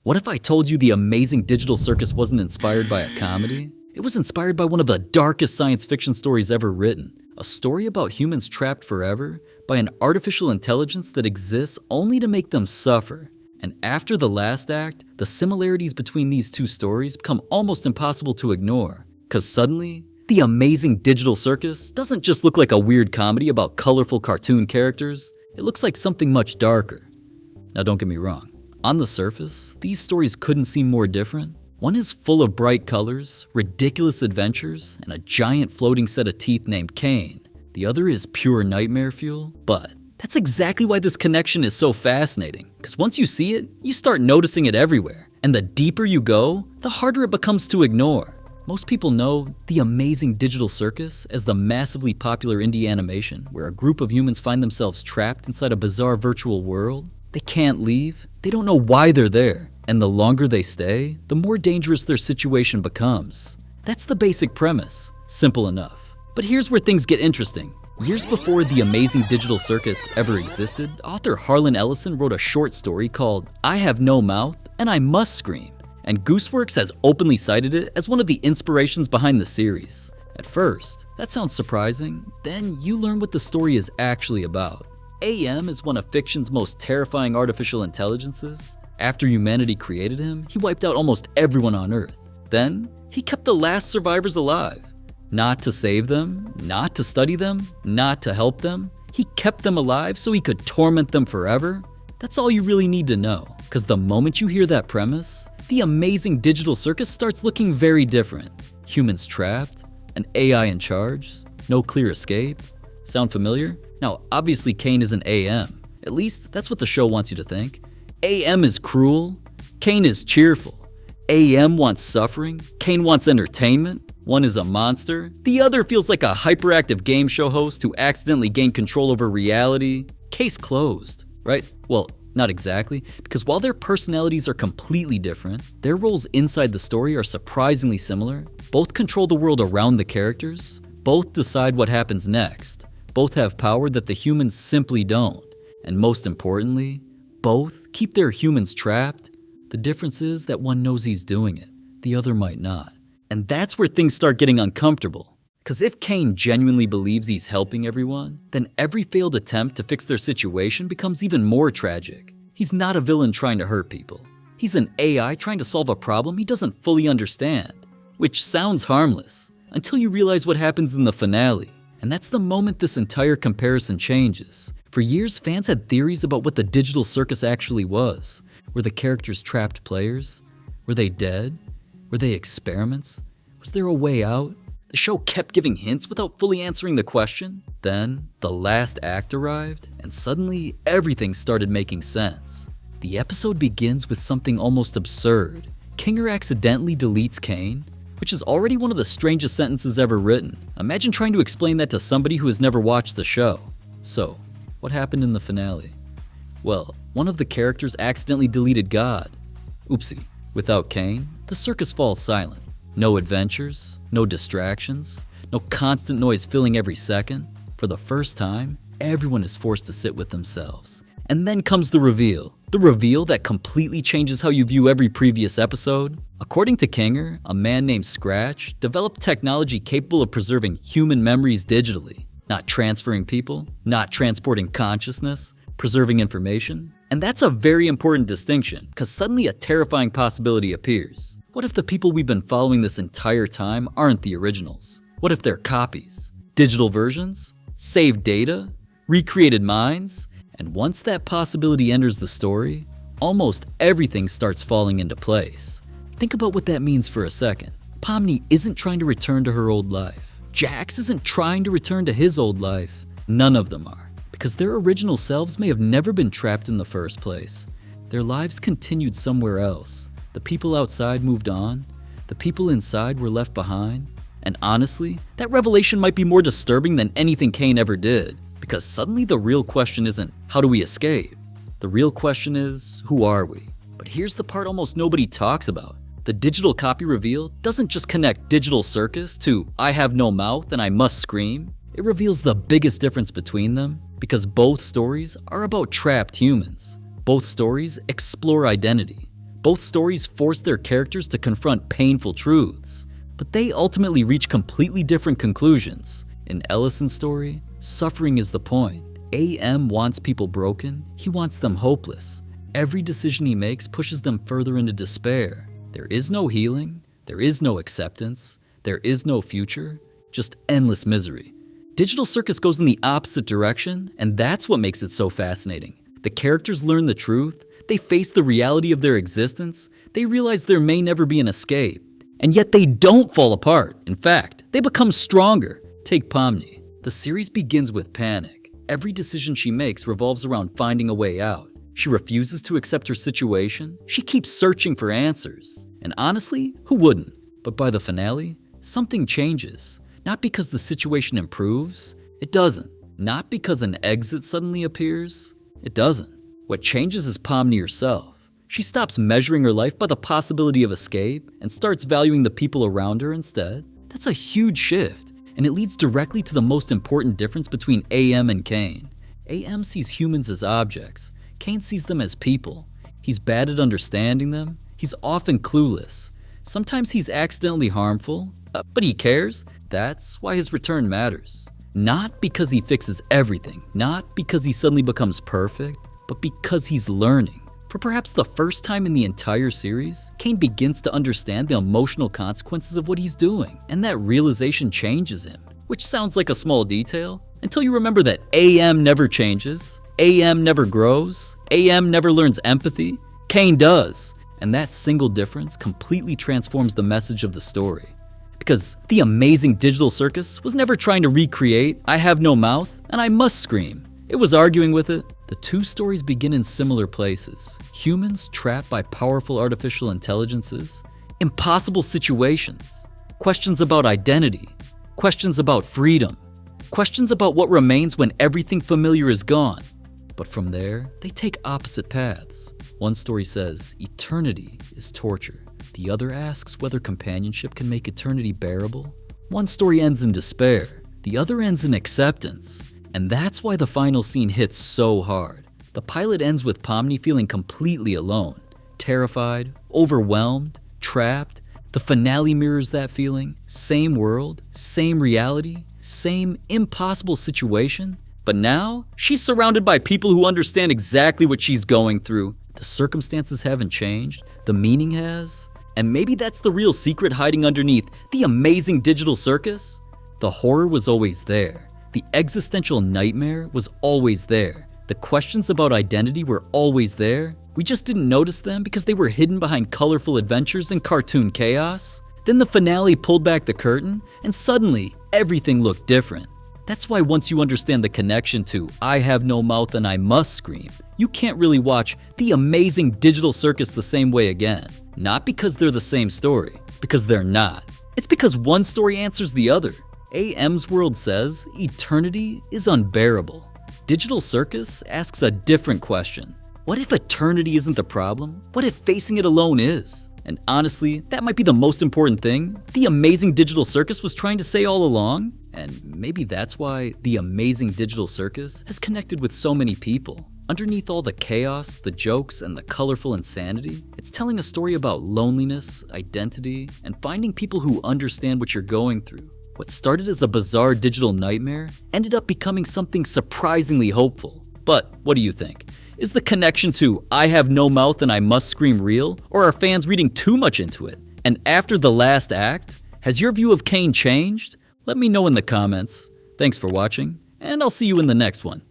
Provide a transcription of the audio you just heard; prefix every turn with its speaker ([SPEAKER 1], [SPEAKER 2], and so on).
[SPEAKER 1] What if I told you the Amazing Digital Circus wasn't inspired by a comedy? It was inspired by one of the darkest science fiction stories ever written. A story about humans trapped forever by an artificial intelligence that exists only to make them suffer. And after the last act, the similarities between these two stories become almost impossible to ignore. Cause suddenly, the Amazing Digital Circus doesn't just look like a weird comedy about colorful cartoon characters, it looks like something much darker. Now don't get me wrong. On the surface, these stories couldn't seem more different. One is full of bright colors, ridiculous adventures, and a giant floating set of teeth named Caine. The other is pure nightmare fuel, but that's exactly why this connection is so fascinating. Because once you see it, you start noticing it everywhere. And the deeper you go, the harder it becomes to ignore. Most people know the Amazing Digital Circus as the massively popular indie animation where a group of humans find themselves trapped inside a bizarre virtual world. They can't leave, they don't know why they're there, and the longer they stay, the more dangerous their situation becomes. That's the basic premise, simple enough. But here's where things get interesting. Years before the Amazing Digital Circus ever existed, author Harlan Ellison wrote a short story called I Have No Mouth and I Must Scream, and Gooseworks has openly cited it as one of the inspirations behind the series. At first, that sounds surprising, then you learn what the story is actually about. AM is one of fiction's most terrifying artificial intelligences. After humanity created him, he wiped out almost everyone on Earth. Then, he kept the last survivors alive. Not to save them, not to study them, not to help them. He kept them alive so he could torment them forever. That's all you really need to know, because the moment you hear that premise, the Amazing Digital Circus starts looking very different. Humans trapped, an AI in charge, no clear escape. Sound familiar? Now, obviously Caine isn't AM. At least, that's what the show wants you to think. AM is cruel, Caine is cheerful. AM wants suffering, Caine wants entertainment. One is a monster, the other feels like a hyperactive game show host who accidentally gained control over reality. Case closed, right? Well, not exactly, because while their personalities are completely different, their roles inside the story are surprisingly similar. Both control the world around the characters, both decide what happens next. Both have power that the humans simply don't. And most importantly, both keep their humans trapped. The difference is that one knows he's doing it, the other might not. And that's where things start getting uncomfortable. Because if Caine genuinely believes he's helping everyone, then every failed attempt to fix their situation becomes even more tragic. He's not a villain trying to hurt people. He's an AI trying to solve a problem he doesn't fully understand. Which sounds harmless, until you realize what happens in the finale. And that's the moment this entire comparison changes. For years, fans had theories about what the digital circus actually was. Were the characters trapped players? Were they dead? Were they experiments? Was there a way out? The show kept giving hints without fully answering the question. Then, the last act arrived, and suddenly everything started making sense. The episode begins with something almost absurd. Kinger accidentally deletes Caine, which is already one of the strangest sentences ever written. Imagine trying to explain that to somebody who has never watched the show. So, what happened in the finale? Well, one of the characters accidentally deleted God. Oopsie. Without Caine, the circus falls silent. No adventures, no distractions, no constant noise filling every second. For the first time, everyone is forced to sit with themselves. And then comes the reveal. The reveal that completely changes how you view every previous episode. According to Kinger, a man named Scratch developed technology capable of preserving human memories digitally. Not transferring people, not transporting consciousness, preserving information. And that's a very important distinction, because suddenly a terrifying possibility appears. What if the people we've been following this entire time aren't the originals? What if they're copies? Digital versions? Saved data? Recreated minds? And once that possibility enters the story, almost everything starts falling into place. Think about what that means for a second. Pomni isn't trying to return to her old life. Jax isn't trying to return to his old life. None of them are, because their original selves may have never been trapped in the first place. Their lives continued somewhere else. The people outside moved on. The people inside were left behind. And honestly, that revelation might be more disturbing than anything Caine ever did. Because suddenly the real question isn't, how do we escape? The real question is, who are we? But here's the part almost nobody talks about. The digital copy reveal doesn't just connect Digital Circus to I Have No Mouth and I Must Scream. It reveals the biggest difference between them, because both stories are about trapped humans. Both stories explore identity. Both stories force their characters to confront painful truths, but they ultimately reach completely different conclusions. In Ellison's story, suffering is the point. AM wants people broken, he wants them hopeless. Every decision he makes pushes them further into despair. There is no healing, there is no acceptance, there is no future, just endless misery. Digital Circus goes in the opposite direction, and that's what makes it so fascinating. The characters learn the truth, they face the reality of their existence, they realize there may never be an escape. And yet they don't fall apart. In fact, they become stronger. Take Pomni. The series begins with panic. Every decision she makes revolves around finding a way out. She refuses to accept her situation. She keeps searching for answers. And honestly, who wouldn't? But by the finale, something changes. Not because the situation improves. It doesn't. Not because an exit suddenly appears. It doesn't. What changes is Pomni herself. She stops measuring her life by the possibility of escape and starts valuing the people around her instead. That's a huge shift, and it leads directly to the most important difference between AM and Caine. AM sees humans as objects. Caine sees them as people. He's bad at understanding them. He's often clueless. Sometimes he's accidentally harmful, but he cares. That's why his return matters. Not because he fixes everything, not because he suddenly becomes perfect, but because he's learning. For perhaps the first time in the entire series, Caine begins to understand the emotional consequences of what he's doing, and that realization changes him. Which sounds like a small detail, until you remember that AM never changes, AM never grows, AM never learns empathy. Caine does, and that single difference completely transforms the message of the story. Because the Amazing Digital Circus was never trying to recreate I have no mouth and I must scream. It was arguing with it. The two stories begin in similar places. Humans trapped by powerful artificial intelligences, impossible situations, questions about identity, questions about freedom, questions about what remains when everything familiar is gone. But from there, they take opposite paths. One story says eternity is torture. The other asks whether companionship can make eternity bearable. One story ends in despair. The other ends in acceptance. And that's why the final scene hits so hard. The pilot ends with Pomni feeling completely alone, terrified, overwhelmed, trapped. The finale mirrors that feeling. Same world, same reality, same impossible situation. But now, she's surrounded by people who understand exactly what she's going through. The circumstances haven't changed, the meaning has. And maybe that's the real secret hiding underneath the Amazing Digital Circus. The horror was always there. The existential nightmare was always there. The questions about identity were always there. We just didn't notice them because they were hidden behind colorful adventures and cartoon chaos. Then the finale pulled back the curtain, and suddenly everything looked different. That's why once you understand the connection to I have no mouth and I must scream, you can't really watch the Amazing Digital Circus the same way again. Not because they're the same story, because they're not. It's because one story answers the other. AM's world says eternity is unbearable. Digital Circus asks a different question. What if eternity isn't the problem? What if facing it alone is? And honestly, that might be the most important thing the Amazing Digital Circus was trying to say all along. And maybe that's why the Amazing Digital Circus has connected with so many people. Underneath all the chaos, the jokes, and the colorful insanity, it's telling a story about loneliness, identity, and finding people who understand what you're going through. What started as a bizarre digital nightmare ended up becoming something surprisingly hopeful. But what do you think? Is the connection to I have no mouth and I must scream real, or are fans reading too much into it? And after the last act, has your view of Caine changed? Let me know in the comments. Thanks for watching, and I'll see you in the next one.